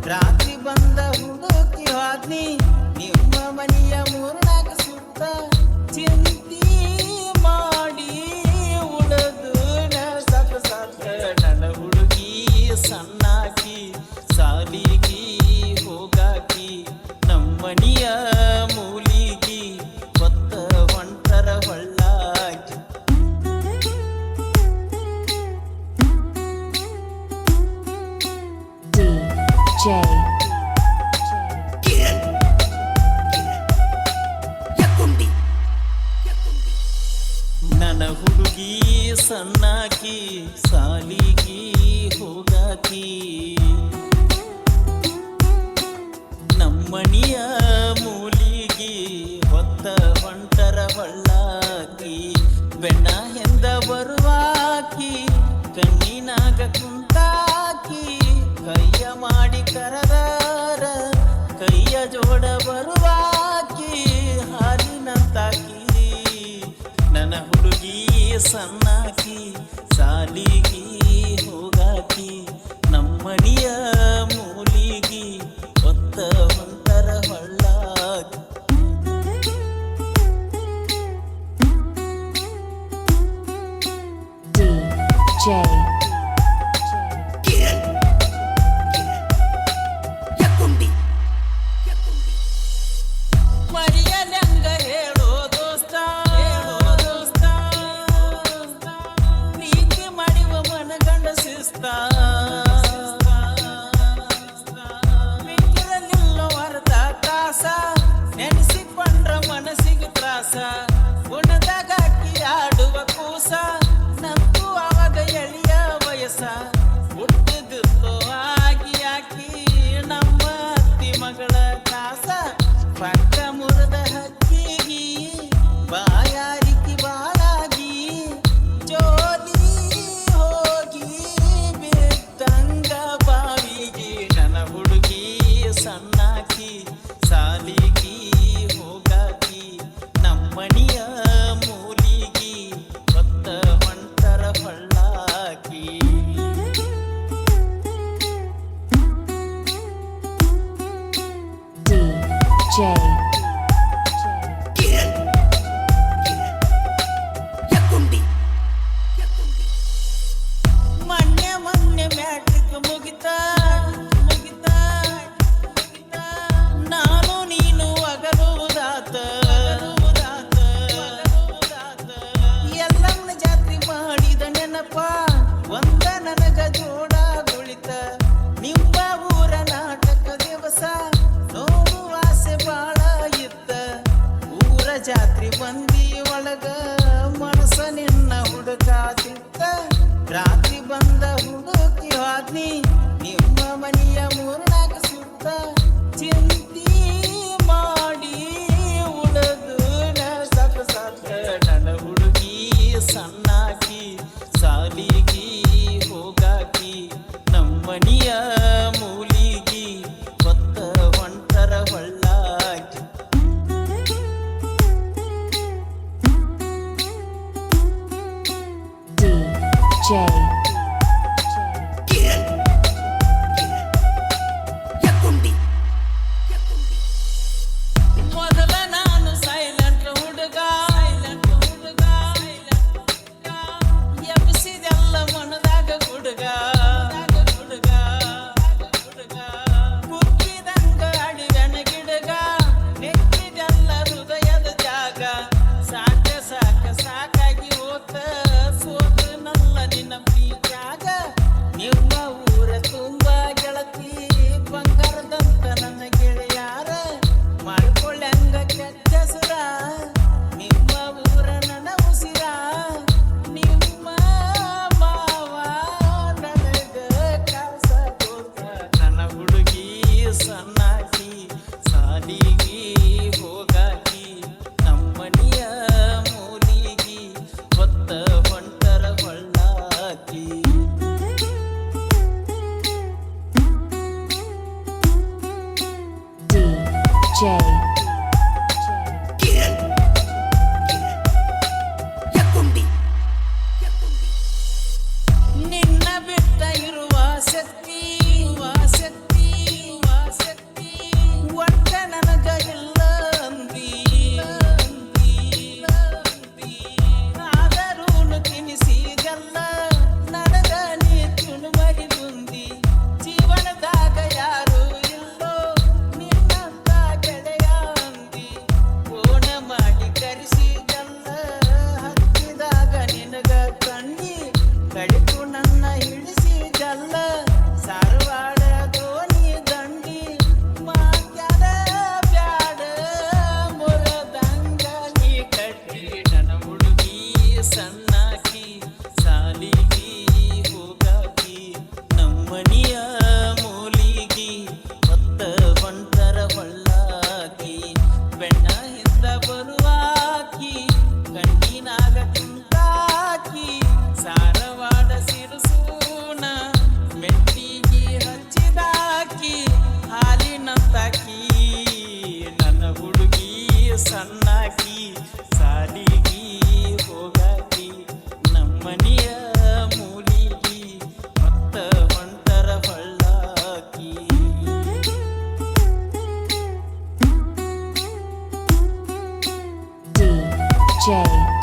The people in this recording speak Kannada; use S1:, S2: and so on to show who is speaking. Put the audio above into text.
S1: ರಾತ್ರಿ ಬಂದ ಹುಡುಕಿ ಹೋದ್ನಿ ನಿಮ್ಮ ಮನೆಯ ಮೂರ್ನಾಕ ಸುತ್ತ ಚಿಂತಿ ಮಾಡಿ ಉಳದು ಸತ ನನ್ನ ಹುಡುಗಿ ಸಣ್ಣಾಕಿ ಸಾಲಿಗಿ ಹೋಗಾಕಿ ನಮ್ಮನಿಯ ಮೂಲಿಗಿ ಹೊತ್ತ ಹೊಂಟರ ಹೊಳ್ಳಾಕಿ
S2: DJ
S1: ನನ್ನ ಹುಡುಗಿ ಸಣ್ಣಾಕಿ ಸಾಲಿಗಿ ಹೋಗಾಕಿ ನಮ್ಮನಿಯ ಮೂಲಿಗಿ ಹೊತ್ತ ಹೊಂಟರ ಹೊಳ್ಳಾಕಿ ಬೆಣ್ಣ ಹಿಂದ ಬರುವಾಕಿ ಕಣ್ಣಿನಾಗ ಕುಂತಾಕಿ ಕೈಯ ಮಾಡಿ ಕರದಾರ ಕೈಯ ಜೋಡ ಬರುವಾಕಿ ಹಾಲಿನಂತಾಕಿ ನನ್ನ ಹುಡುಗಿ ಸಣ್ಣಾಕಿ ಸಾಲಿಗಿ ಹೋಗಾಕಿ ನಮ್ಮನಿಯ ಮೂಲಿಗಿ ಹೊತ್ತ ಹೊಂಟರ ಹೊಳ್ಳಾಕಿ
S2: DJ
S1: ಮರಿಯಲಂಗ ಹೇಳೋ ದೋಸ್ತ ಪ್ರೀತಿ ಮಾಡುವ ಮನಗಂಡ ಶಿಸ್ತ ಮಿಕ್ಕಿರಲಿಲ್ಲ ಅರ್ಧ ತಾಸ ನೆನೆಸಿಕೊಂಡ್ರ ಮನಸ್ಸಿಗೆ ತ್ರಾಸ ಗುಣದಾಗ ಹಾಕಿ ಆಡುವ ಕೂಸ ನಮ್ಗೂ ಅವಾಗ ಎಳೆಯ ವಯಸ್ಸ ಹುಟ್ಟಿದಿತ್ತು ಆಗಿ ಹಾಕಿ ನಮ್ಮ ಅತ್ತಿ ಮಗಳ ಕಾಸ ಪಕ್ಕ ಮುರಿದ ಹಕ್ಕಿಗಿ ಬಾಯಾರಿಕಿ ಬಾಳಾಗಿ ಜೋಲಿ ಹೋಗಿ ಬಿಟ್ಟಂಗ ಬಾವಿಗಿ ನನ್ನ ಹುಡುಗಿ ಸಣ್ಣಾಕಿ ಸಾಲಿಗಿ ಹೋಗಾಕಿ ನಮ್ಮನಿಯ ಮೂಲಿಗಿ ಹೊತ್ತ ಹೊಂಟರ ಹೊಳ್ಳಾಕಿ
S2: DJ
S1: ಮೊನ್ನೆ ಮೊನ್ನೆ ಮ್ಯಾಟ್ರಿಕ್ ಮುಗಿತ ನಾನು ನೀನು ಅಗಲುವುದಾತ ಎಲ್ಲಮ್ಮನ ಜಾತ್ರೆ ಮಾಡಿದ ನೆನಪ ಒಂದ ನನಗ ಜೋಡ ಗುಳಿತ ನಿಮ್ಮ ಊರ ನಾಟಕ ದಿವಸ ನೋಡುವ ಆಸೆ ಬಾಳ ಇತ್ತ ಊರ ಜಾತ್ರೆ ಬಂದಿ ಒಳಗ ಮನಸ ನಿನ್ನ ಹುಡುಕಾತಿತ್ತ ರಾತ್ರಿ ಬಂದ ಹುಡುಕಿ ಹೋದ್ನಿ ನಿಮ್ಮ ಮನೆಯ ಮೂರ್ನಾಕ ಸುತ್ತ ಚಿಂತಿ ಮಾಡಿ ಉಳದು ಸತ ನನ್ನ ಹುಡುಗಿ ಸಣ್ಣಾಕಿ ಸಾಲಿಗಿ ಹೋಗಾಕಿ ನಮ್ಮನಿಯ ಮೂಲಿಗಿ ಹೊತ್ತ ಹೊಂಟರ ಹೊಳ್ಳಾಕಿ
S2: DJ
S1: ಬೆಣ್ಣ ಹಿಂದ ಬರುವಾಕಿ ಕಣ್ಣಿನಾಗ ಕುಂತಾಕಿ ಸಾರವಾಡ ಸಿರುಸೂನ ಮೆಟ್ಟಿಗೆ ಹಚ್ಚಿದಾಕಿ ಹಾಲಿನಂತಾಕಿ ನನ್ನ ಹುಡುಗಿ ಸಣ್ಣಾಕಿ ಸಾಲಿಗಿ ಹೋಗಾಕಿ ನಮ್ಮನಿಯ ಮೂಲಿಗಿ ಮತ್ತ ಹೊಂಟರ ಹೊಳ್ಳಾಕಿ
S2: DJ